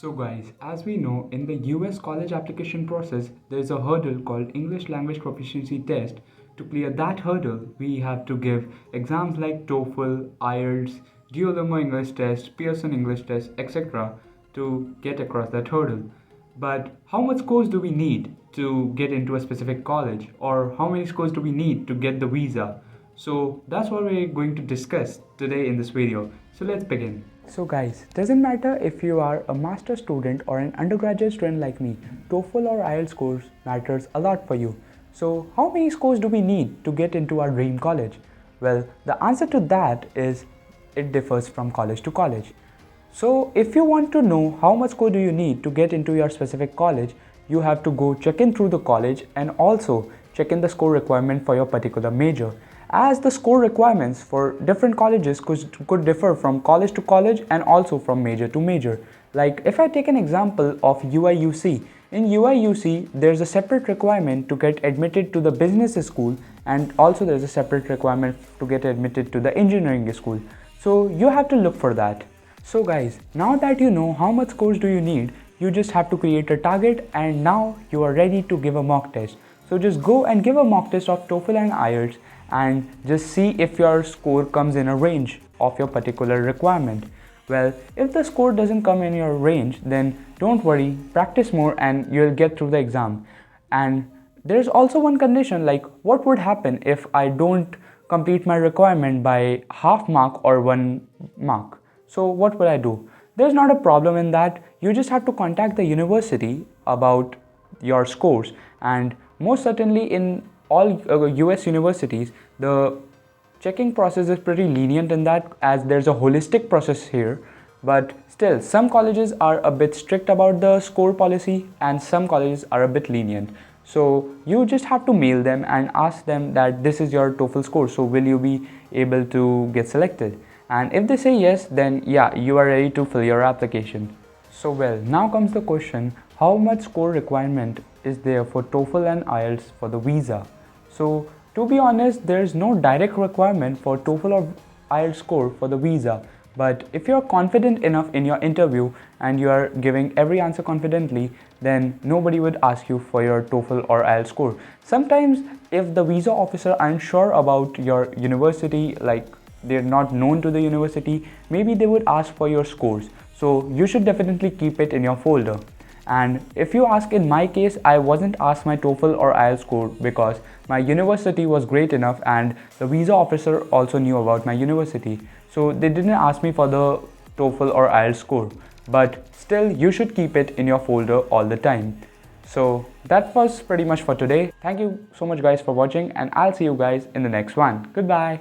So guys, as we know, in the US college application process, there is a hurdle called English Language Proficiency Test. To clear that hurdle, we have to give exams like TOEFL, IELTS, Duolingo English Test, Pearson English Test, etc. to get across that hurdle. But how much scores do we need to get into a specific college, or how many scores do we need to get the visa? So that's what we're going to discuss today in this video. So let's begin. So guys, doesn't matter if you are a master student or an undergraduate student like me, TOEFL or IELTS scores matters a lot for you. So how many scores do we need to get into our dream college? Well, the answer to that is it differs from college to college. So if you want to know how much score do you need to get into your specific college, you have to go check in through the college and also check in the score requirement for your particular major, as the score requirements for different colleges could differ from college to college and also from major to major. Like if I take an example of UIUC, in UIUC there's a separate requirement to get admitted to the business school, and also there's a separate requirement to get admitted to the engineering school. So you have to look for that. So guys, now that you know how much scores do you need, you just have to create a target, and now you are ready to give a mock test. So just go and give a mock test of TOEFL and IELTS and just see if your score comes in a range of your particular requirement. Well, if the score doesn't come in your range, then don't worry, practice more and you'll get through the exam. And there's also one condition, like what would happen if I don't complete my requirement by half mark or 1 mark? So what will I do? There's not a problem in that. You just have to contact the university about your scores, and most certainly in all US universities, the checking process is pretty lenient in that, as there's a holistic process here. But still, some colleges are a bit strict about the score policy and some colleges are a bit lenient. So you just have to mail them and ask them that this is your TOEFL score, so will you be able to get selected? And if they say yes, then yeah, you are ready to fill your application. So well, now comes the question, how much score requirement is there for TOEFL and IELTS for the visa? So to be honest, there is no direct requirement for TOEFL or IELTS score for the visa. But if you are confident enough in your interview and you are giving every answer confidently, then nobody would ask you for your TOEFL or IELTS score. Sometimes if the visa officer aren't sure about your university, like they're not known to the university, maybe they would ask for your scores. So you should definitely keep it in your folder. And if you ask, in my case, I wasn't asked my TOEFL or IELTS score because my university was great enough and the visa officer also knew about my university. So they didn't ask me for the TOEFL or IELTS score. But still, you should keep it in your folder all the time. So that was pretty much for today. Thank you so much guys for watching, and I'll see you guys in the next one. Goodbye.